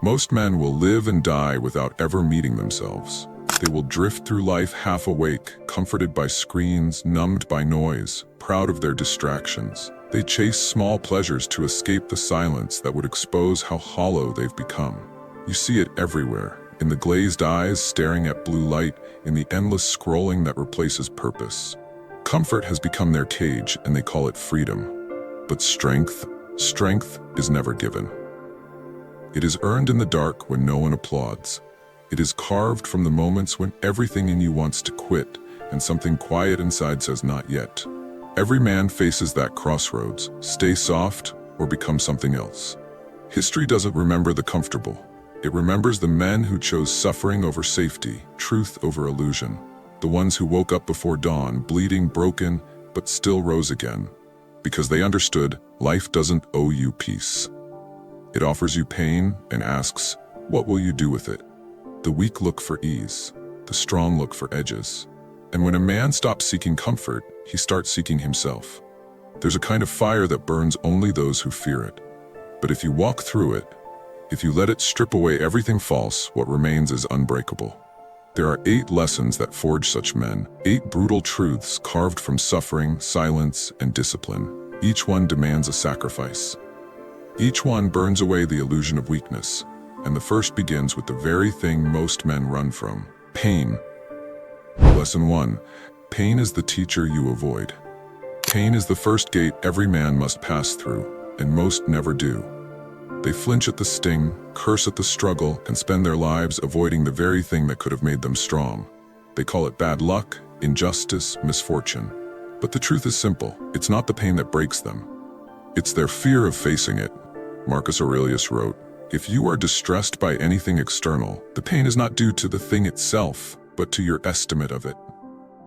Most men will live and die without ever meeting themselves. They will drift through life half awake, comforted by screens, numbed by noise, proud of their distractions. They chase small pleasures to escape the silence that would expose how hollow they've become. You see it everywhere, in the glazed eyes staring at blue light, in the endless scrolling that replaces purpose. Comfort has become their cage, and they call it freedom. But strength is never given. It is earned in the dark when no one applauds. It is carved from the moments when everything in you wants to quit, and something quiet inside says not yet. Every man faces that crossroads: stay soft or become something else. History doesn't remember the comfortable. It remembers the men who chose suffering over safety, truth over illusion. The ones who woke up before dawn, bleeding, broken, but still rose again. Because they understood, life doesn't owe you peace. It offers you pain and asks, what will you do with it? The weak look for ease. The strong look for edges. And when a man stops seeking comfort, he starts seeking himself. There's a kind of fire that burns only those who fear it. But if you walk through it, if you let it strip away everything false, what remains is unbreakable. There are 8 lessons that forge such men, 8 brutal truths carved from suffering, silence, and discipline. Each one demands a sacrifice. Each one burns away the illusion of weakness. And the first begins with the very thing most men run from: pain. Lesson 1. Pain is the teacher you avoid. Pain is the first gate every man must pass through, and most never do. They flinch at the sting, curse at the struggle, and spend their lives avoiding the very thing that could have made them strong. They call it bad luck, injustice, misfortune. But the truth is simple: it's not the pain that breaks them. It's their fear of facing it. Marcus Aurelius wrote, "If you are distressed by anything external, the pain is not due to the thing itself, but to your estimate of it."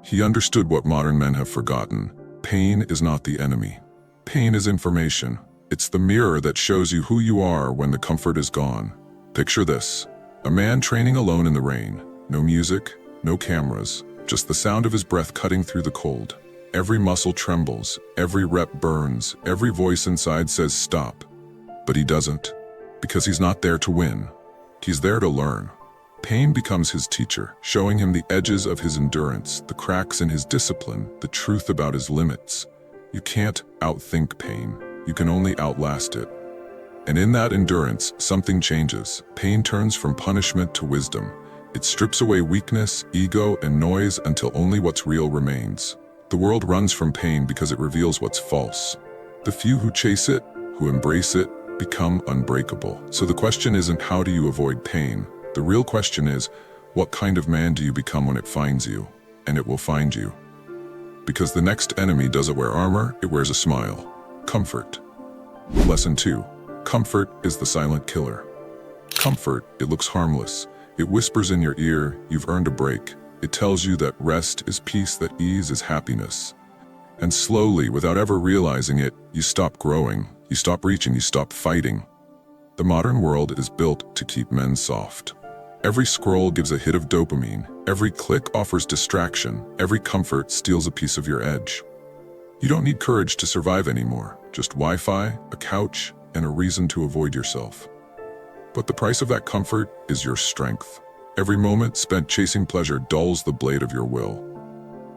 He understood what modern men have forgotten. Pain is not the enemy. Pain is information. It's the mirror that shows you who you are when the comfort is gone. Picture this: a man training alone in the rain. No music, no cameras, just the sound of his breath cutting through the cold. Every muscle trembles, every rep burns, every voice inside says stop. But he doesn't, because he's not there to win. He's there to learn. Pain becomes his teacher, showing him the edges of his endurance, the cracks in his discipline, the truth about his limits. You can't outthink pain. You can only outlast it. And in that endurance, something changes. Pain turns from punishment to wisdom. It strips away weakness, ego, and noise until only what's real remains. The world runs from pain because it reveals what's false. The few who chase it, who embrace it, become unbreakable. So the question isn't how do you avoid pain? The real question is, what kind of man do you become when it finds you? And it will find you. Because the next enemy doesn't wear armor, it wears a smile. Comfort. Lesson 2. Comfort is the silent killer. Comfort, it looks harmless. It whispers in your ear, you've earned a break. It tells you that rest is peace, that ease is happiness. And slowly, without ever realizing it, you stop growing, you stop reaching, you stop fighting. The modern world is built to keep men soft. Every scroll gives a hit of dopamine. Every click offers distraction. Every comfort steals a piece of your edge. You don't need courage to survive anymore. Just Wi-Fi, a couch, and a reason to avoid yourself. But the price of that comfort is your strength. Every moment spent chasing pleasure dulls the blade of your will.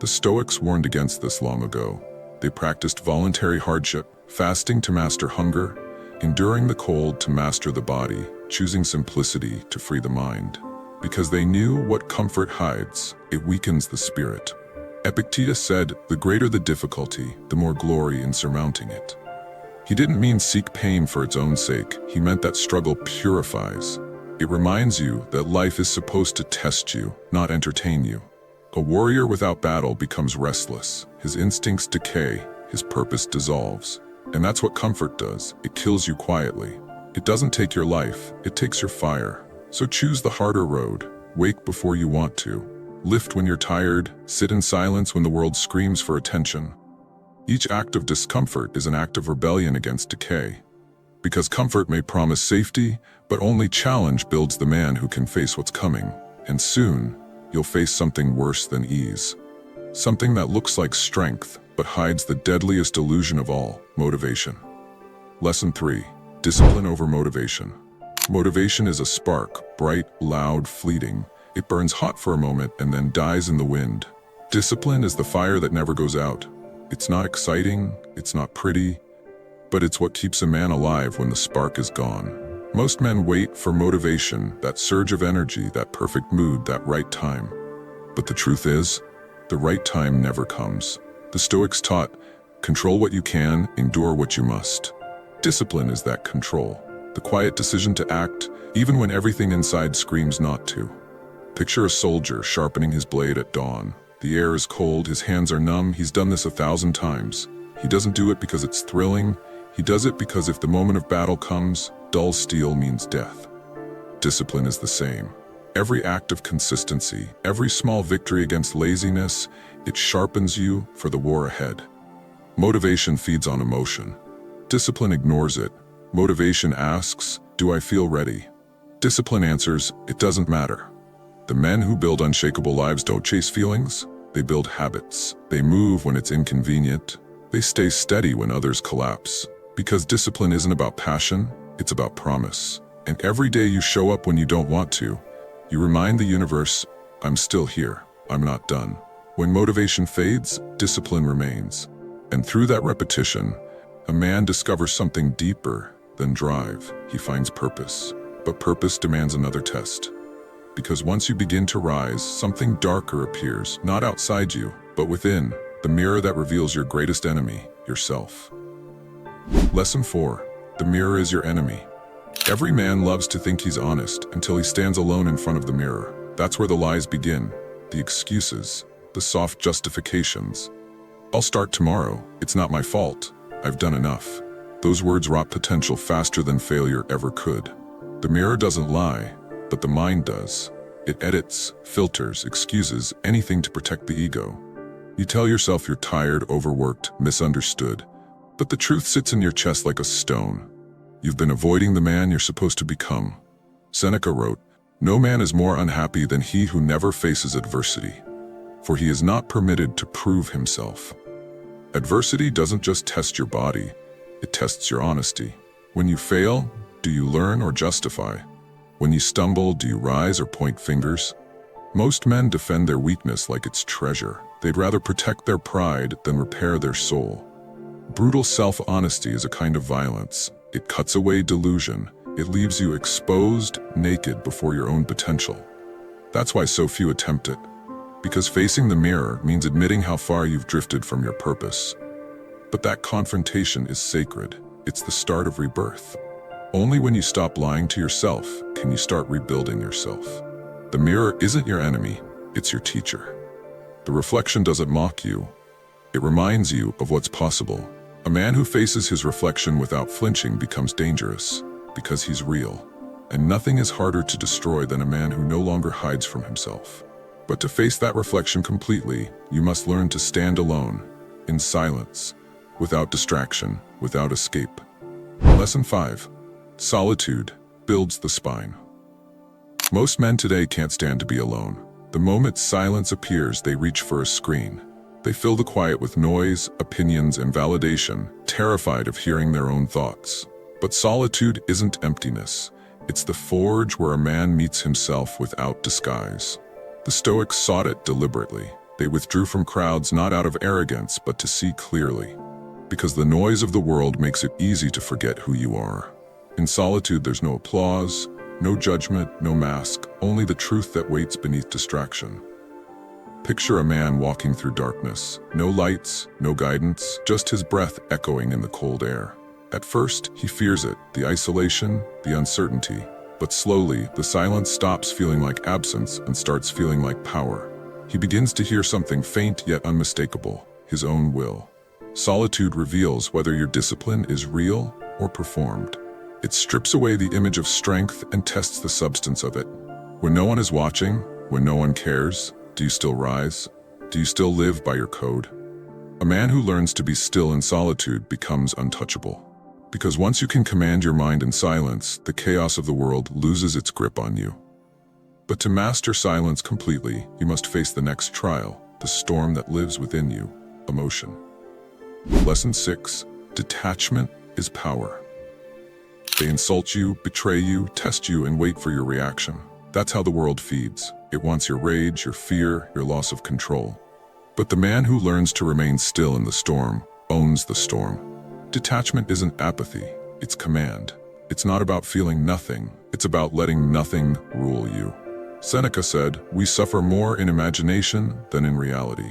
The Stoics warned against this long ago. They practiced voluntary hardship, fasting to master hunger, enduring the cold to master the body, choosing simplicity to free the mind. Because they knew what comfort hides, it weakens the spirit. Epictetus said, the greater the difficulty, the more glory in surmounting it. He didn't mean seek pain for its own sake. He meant that struggle purifies. It reminds you that life is supposed to test you, not entertain you. A warrior without battle becomes restless. His instincts decay, his purpose dissolves. And that's what comfort does. It kills you quietly. It doesn't take your life, it takes your fire. So choose the harder road. Wake before you want to. Lift when you're tired. Sit in silence when the world screams for attention. Each act of discomfort is an act of rebellion against decay. Because comfort may promise safety, but only challenge builds the man who can face what's coming. And soon, you'll face something worse than ease. Something that looks like strength, but hides the deadliest illusion of all, motivation. Lesson 3. Discipline over motivation. Motivation is a spark, bright, loud, fleeting. It burns hot for a moment and then dies in the wind. Discipline is the fire that never goes out. It's not exciting, it's not pretty, but it's what keeps a man alive when the spark is gone. Most men wait for motivation, that surge of energy, that perfect mood, that right time. But the truth is, the right time never comes. The Stoics taught, control what you can, endure what you must. Discipline is that control, the quiet decision to act, even when everything inside screams not to. Picture a soldier sharpening his blade at dawn. The air is cold, his hands are numb, he's done this 1,000 times. He doesn't do it because it's thrilling, he does it because if the moment of battle comes, dull steel means death. Discipline is the same. Every act of consistency, every small victory against laziness, it sharpens you for the war ahead. Motivation feeds on emotion. Discipline ignores it. Motivation asks, do I feel ready? Discipline answers, it doesn't matter. The men who build unshakable lives don't chase feelings, they build habits. They move when it's inconvenient. They stay steady when others collapse. Because discipline isn't about passion, it's about promise. And every day you show up when you don't want to, you remind the universe, I'm still here, I'm not done. When motivation fades, discipline remains. And through that repetition, a man discovers something deeper than drive. He finds purpose. But purpose demands another test. Because once you begin to rise, something darker appears, not outside you, but within, the mirror that reveals your greatest enemy, yourself. Lesson 4. The mirror is your enemy. Every man loves to think he's honest until he stands alone in front of the mirror. That's where the lies begin, the excuses, the soft justifications. I'll start tomorrow, it's not my fault, I've done enough. Those words rot potential faster than failure ever could. The mirror doesn't lie, but the mind does. It edits, filters, excuses, anything to protect the ego. You tell yourself you're tired, overworked, misunderstood, but the truth sits in your chest like a stone. You've been avoiding the man you're supposed to become. Seneca wrote, "No man is more unhappy than he who never faces adversity, for he is not permitted to prove himself." Adversity doesn't just test your body, it tests your honesty. When you fail, do you learn or justify? When you stumble, do you rise or point fingers? Most men defend their weakness like it's treasure. They'd rather protect their pride than repair their soul. Brutal self-honesty is a kind of violence. It cuts away delusion. It leaves you exposed, naked before your own potential. That's why so few attempt it. Because facing the mirror means admitting how far you've drifted from your purpose. But that confrontation is sacred. It's the start of rebirth. Only when you stop lying to yourself can you start rebuilding yourself. The mirror isn't your enemy, it's your teacher. The reflection doesn't mock you. It reminds you of what's possible. A man who faces his reflection without flinching becomes dangerous because he's real. And nothing is harder to destroy than a man who no longer hides from himself. But to face that reflection completely, you must learn to stand alone, in silence, without distraction, without escape. Lesson 5. Solitude builds the spine. Most men today can't stand to be alone. The moment silence appears, they reach for a screen. They fill the quiet with noise, opinions, and validation, terrified of hearing their own thoughts. But solitude isn't emptiness. It's the forge where a man meets himself without disguise. The Stoics sought it deliberately. They withdrew from crowds not out of arrogance, but to see clearly. Because the noise of the world makes it easy to forget who you are. In solitude, there's no applause, no judgment, no mask, only the truth that waits beneath distraction. Picture a man walking through darkness. No lights, no guidance, just his breath echoing in the cold air. At first, he fears it, the isolation, the uncertainty. But slowly, the silence stops feeling like absence and starts feeling like power. He begins to hear something faint yet unmistakable, his own will. Solitude reveals whether your discipline is real or performed. It strips away the image of strength and tests the substance of it. When no one is watching, when no one cares, do you still rise? Do you still live by your code? A man who learns to be still in solitude becomes untouchable. Because once you can command your mind in silence, the chaos of the world loses its grip on you. But to master silence completely, you must face the next trial, the storm that lives within you, emotion. Lesson 6. Detachment is power. They insult you, betray you, test you, and wait for your reaction. That's how the world feeds. It wants your rage, your fear, your loss of control. But the man who learns to remain still in the storm owns the storm. Detachment isn't apathy, it's command. It's not about feeling nothing, it's about letting nothing rule you. Seneca said, "We suffer more in imagination than in reality."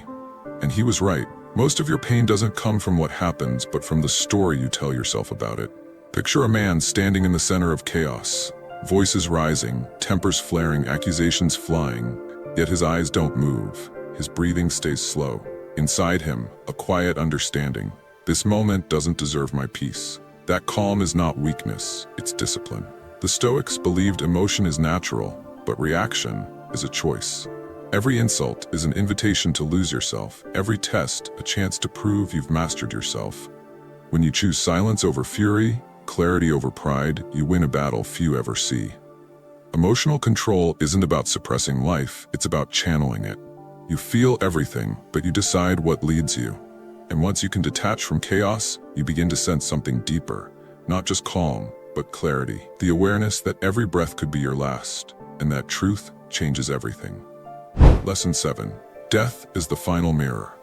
And he was right. Most of your pain doesn't come from what happens, but from the story you tell yourself about it. Picture a man standing in the center of chaos. Voices rising, tempers flaring, accusations flying, yet his eyes don't move. His breathing stays slow. Inside him, a quiet understanding. This moment doesn't deserve my peace. That calm is not weakness, it's discipline. The Stoics believed emotion is natural, but reaction is a choice. Every insult is an invitation to lose yourself. Every test, a chance to prove you've mastered yourself. When you choose silence over fury, clarity over pride, you win a battle few ever see. Emotional control isn't about suppressing life, it's about channeling it. You feel everything, but you decide what leads you. And once you can detach from chaos, you begin to sense something deeper. Not just calm, but clarity. The awareness that every breath could be your last, and that truth changes everything. Lesson 7. Death is the final mirror.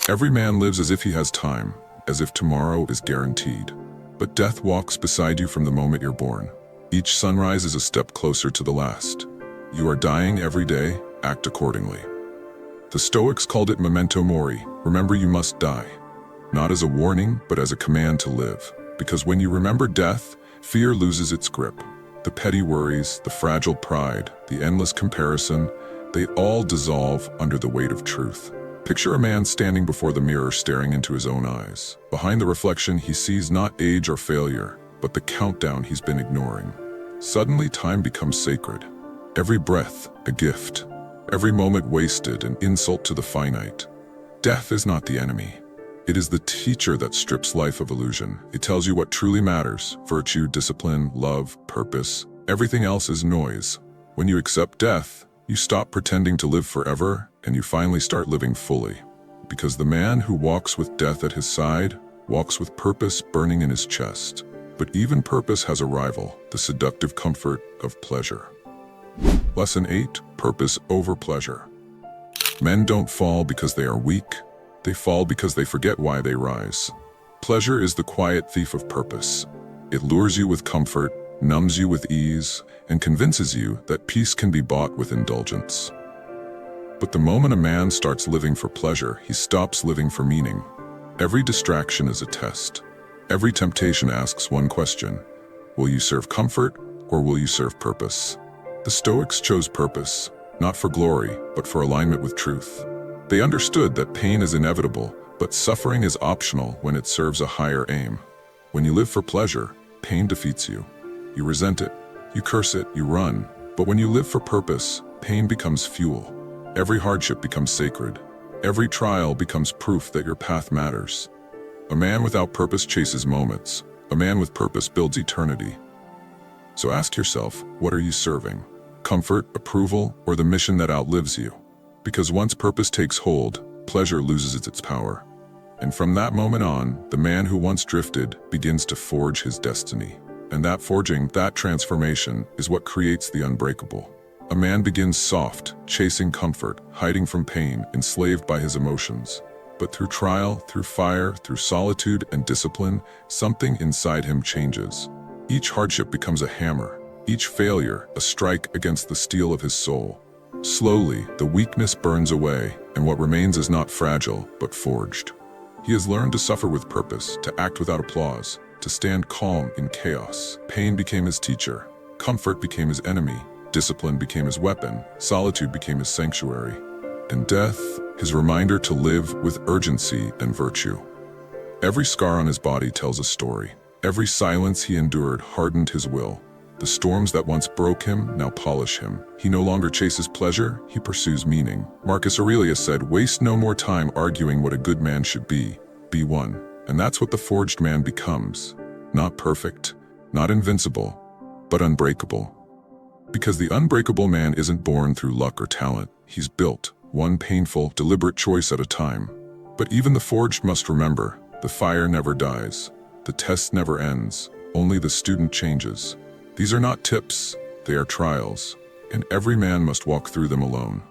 Every man lives as if he has time, as if tomorrow is guaranteed. But death walks beside you from the moment you're born. Each sunrise is a step closer to the last. You are dying every day, act accordingly. The Stoics called it memento mori, remember you must die. Not as a warning, but as a command to live. Because when you remember death, fear loses its grip. The petty worries, the fragile pride, the endless comparison, they all dissolve under the weight of truth. Picture a man standing before the mirror staring into his own eyes. Behind the reflection, he sees not age or failure, but the countdown he's been ignoring. Suddenly, time becomes sacred. Every breath, a gift. Every moment wasted, an insult to the finite. Death is not the enemy. It is the teacher that strips life of illusion. It tells you what truly matters: virtue, discipline, love, purpose. Everything else is noise. When you accept death, you stop pretending to live forever, and you finally start living fully. Because the man who walks with death at his side walks with purpose burning in his chest. But even purpose has a rival, the seductive comfort of pleasure. Lesson 8. Purpose over pleasure. Men don't fall because they are weak. They fall because they forget why they rise. Pleasure is the quiet thief of purpose. It lures you with comfort, numbs you with ease, and convinces you that peace can be bought with indulgence. But the moment a man starts living for pleasure, he stops living for meaning. Every distraction is a test. Every temptation asks one question: will you serve comfort, or will you serve purpose? The Stoics chose purpose, not for glory, but for alignment with truth. They understood that pain is inevitable, but suffering is optional when it serves a higher aim. When you live for pleasure, pain defeats you. You resent it, you curse it, you run. But when you live for purpose, pain becomes fuel. Every hardship becomes sacred. Every trial becomes proof that your path matters. A man without purpose chases moments. A man with purpose builds eternity. So ask yourself, what are you serving? Comfort, approval, or the mission that outlives you? Because once purpose takes hold, pleasure loses its power. And from that moment on, the man who once drifted begins to forge his destiny. And that forging, that transformation, is what creates the unbreakable. A man begins soft, chasing comfort, hiding from pain, enslaved by his emotions. But through trial, through fire, through solitude and discipline, something inside him changes. Each hardship becomes a hammer, each failure a strike against the steel of his soul. Slowly, the weakness burns away, and what remains is not fragile, but forged. He has learned to suffer with purpose, to act without applause, to stand calm in chaos. Pain became his teacher, comfort became his enemy, discipline became his weapon, solitude became his sanctuary, and death, his reminder to live with urgency and virtue. Every scar on his body tells a story. Every silence he endured hardened his will. The storms that once broke him now polish him. He no longer chases pleasure, he pursues meaning. Marcus Aurelius said, "Waste no more time arguing what a good man should be one." And that's what the forged man becomes. Not perfect, not invincible, but unbreakable. Because the unbreakable man isn't born through luck or talent. He's built, one painful, deliberate choice at a time. But even the forged must remember, the fire never dies. The test never ends. Only the student changes. These are not tips, they are trials, and every man must walk through them alone.